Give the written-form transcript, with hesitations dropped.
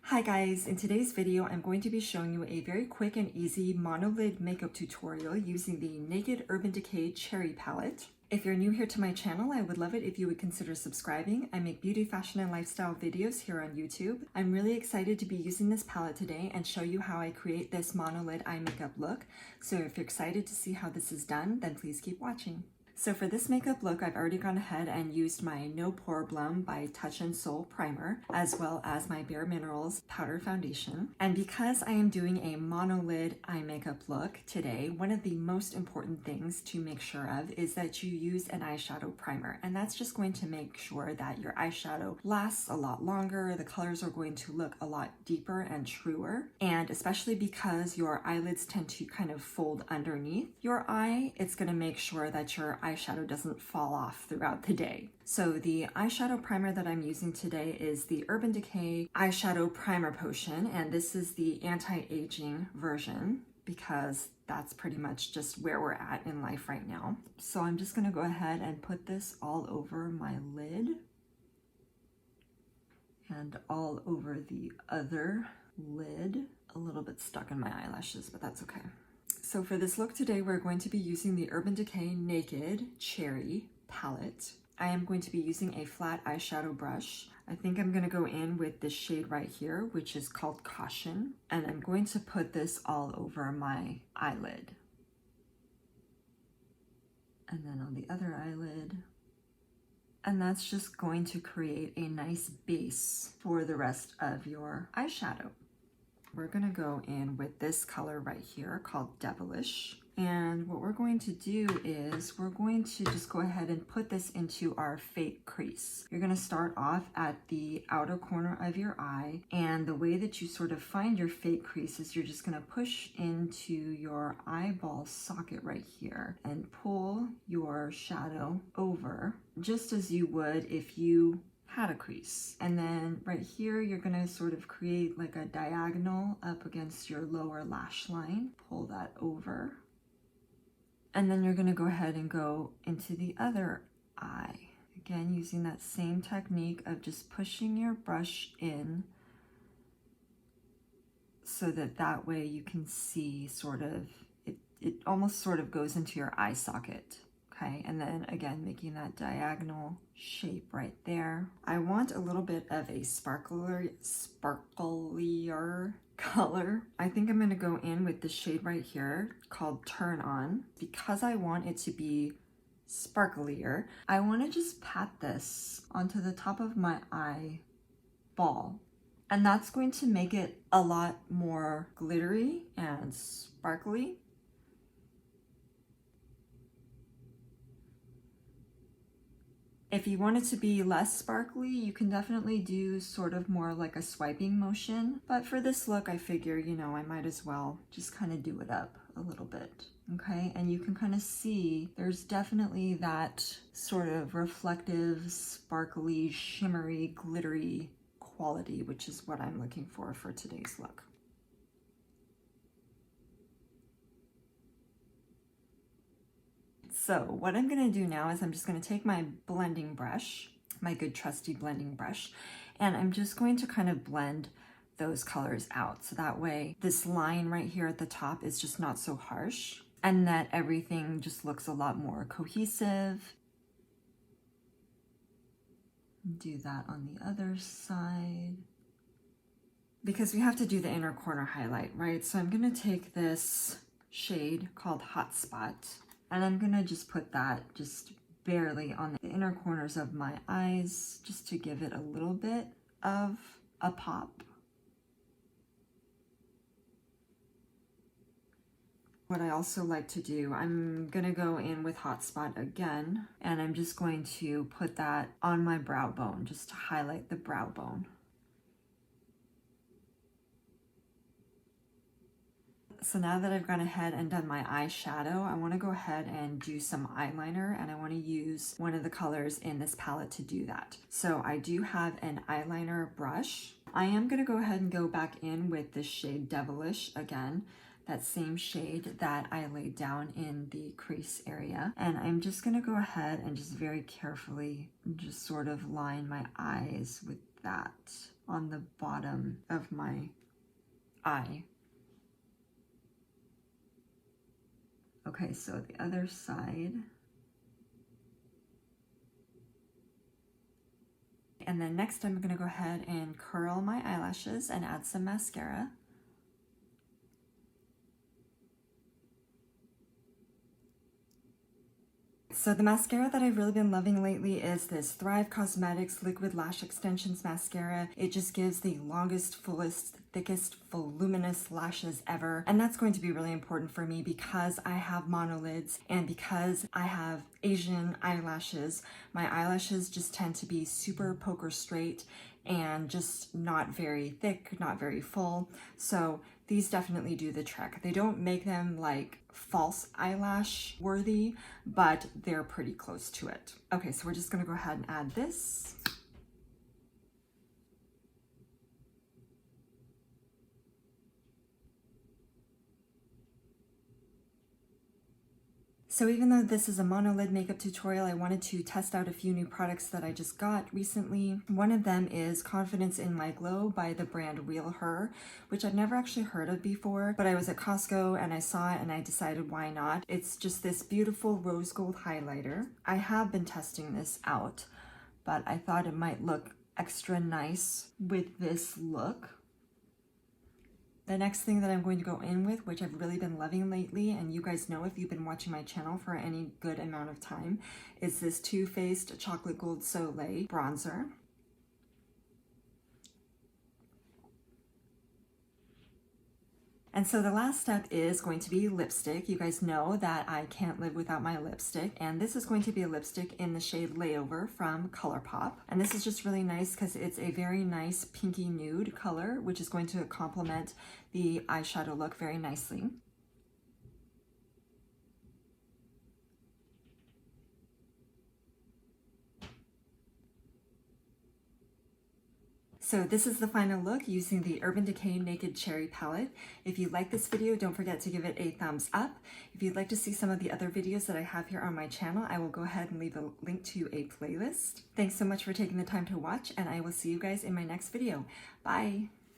Hi guys, in today's video I'm going to be showing you a very quick and easy monolid makeup tutorial using the Naked Urban Decay Cherry palette. If you're new here to my channel, I would love it if you would consider subscribing. I make beauty, fashion, and lifestyle videos here on YouTube. I'm really excited to be using this palette today and show you how I create this monolid eye makeup look. So if you're excited to see how this is done, then please keep watching. So for this makeup look, I've already gone ahead and used my No Pore Blum by Touch in Sol primer, as well as my Bare Minerals powder foundation. And because I am doing a monolid eye makeup look today, one of the most important things to make sure of is that you use an eyeshadow primer. And that's just going to make sure that your eyeshadow lasts a lot longer, the colors are going to look a lot deeper and truer. And especially because your eyelids tend to kind of fold underneath your eye, it's going to make sure that your eyeshadow doesn't fall off throughout the day. So the eyeshadow primer that I'm using today is the Urban Decay Eyeshadow Primer Potion, and this is the anti-aging version because that's pretty much just where we're at in life right now. So I'm just gonna go ahead and put this all over my lid and all over the other lid. A little bit stuck in my eyelashes, but that's okay. So for this look today, we're going to be using the Urban Decay Naked Cherry palette. I am going to be using a flat eyeshadow brush. I think I'm going to go in with this shade right here, which is called Caution. And I'm going to put this all over my eyelid. And then on the other eyelid. And that's just going to create a nice base for the rest of your eyeshadow. We're gonna go in with this color right here called Devilish. And what we're going to do is we're going to just go ahead and put this into our fake crease. You're gonna start off at the outer corner of your eye, and the way that you sort of find your fake crease is you're just gonna push into your eyeball socket right here and pull your shadow over, just as you would if you had a crease. And then right here, you're gonna sort of create like a diagonal up against your lower lash line. Pull that over. And then you're gonna go ahead and go into the other eye. Again, using that same technique of just pushing your brush in so that way you can see sort of, it almost sort of goes into your eye socket. Okay, and then again, making that diagonal shape right there. I want a little bit of a sparklier color. I think I'm gonna go in with this shade right here called Turn On. Because I want it to be sparklier, I wanna just pat this onto the top of my eyeball. And that's going to make it a lot more glittery and sparkly. If you want it to be less sparkly, you can definitely do sort of more like a swiping motion. But for this look, I figure, you know, I might as well just kind of do it up a little bit. Okay, and you can kind of see there's definitely that sort of reflective, sparkly, shimmery, glittery quality, which is what I'm looking for today's look. So what I'm gonna do now is I'm just gonna take my blending brush, my good trusty blending brush, and I'm just going to kind of blend those colors out. So that way this line right here at the top is just not so harsh and that everything just looks a lot more cohesive. Do that on the other side. Because we have to do the inner corner highlight, right? So I'm gonna take this shade called Hot Spot, and I'm gonna just put that just barely on the inner corners of my eyes, just to give it a little bit of a pop. What I also like to do, I'm gonna go in with Hot Spot again, and I'm just going to put that on my brow bone, just to highlight the brow bone. So now that I've gone ahead and done my eyeshadow, I want to go ahead and do some eyeliner, and I want to use one of the colors in this palette to do that. So I do have an eyeliner brush. I am going to go ahead and go back in with this shade Devilish again, that same shade that I laid down in the crease area. And I'm just going to go ahead and just very carefully just sort of line my eyes with that. on the bottom of my eye. Okay, so the other side. And then next I'm going to go ahead and curl my eyelashes and add some mascara. So the mascara that I've really been loving lately is this Thrive Cosmetics Liquid Lash Extensions Mascara. It just gives the longest, fullest, thickest, voluminous lashes ever. And that's going to be really important for me because I have monolids and because I have Asian eyelashes. My eyelashes just tend to be super poker straight and just not very thick, not very full. So these definitely do the trick. They don't make them like false eyelash worthy, but they're pretty close to it. Okay, so we're just gonna go ahead and add this. So even though this is a monolid makeup tutorial, I wanted to test out a few new products that I just got recently. One of them is Confidence in My Glow by the brand Real Her, which I've never actually heard of before, but I was at Costco and I saw it and I decided why not. It's just this beautiful rose gold highlighter. I have been testing this out, but I thought it might look extra nice with this look. The next thing that I'm going to go in with, which I've really been loving lately, and you guys know if you've been watching my channel for any good amount of time, is this Too Faced Chocolate Gold Soleil bronzer. And so the last step is going to be lipstick. You guys know that I can't live without my lipstick, and this is going to be a lipstick in the shade Layover from ColourPop. And this is just really nice because it's a very nice pinky nude color, which is going to complement the eyeshadow look very nicely. So this is the final look using the Urban Decay Naked Cherry palette. If you like this video, don't forget to give it a thumbs up. If you'd like to see some of the other videos that I have here on my channel, I will go ahead and leave a link to a playlist. Thanks so much for taking the time to watch, and I will see you guys in my next video. Bye!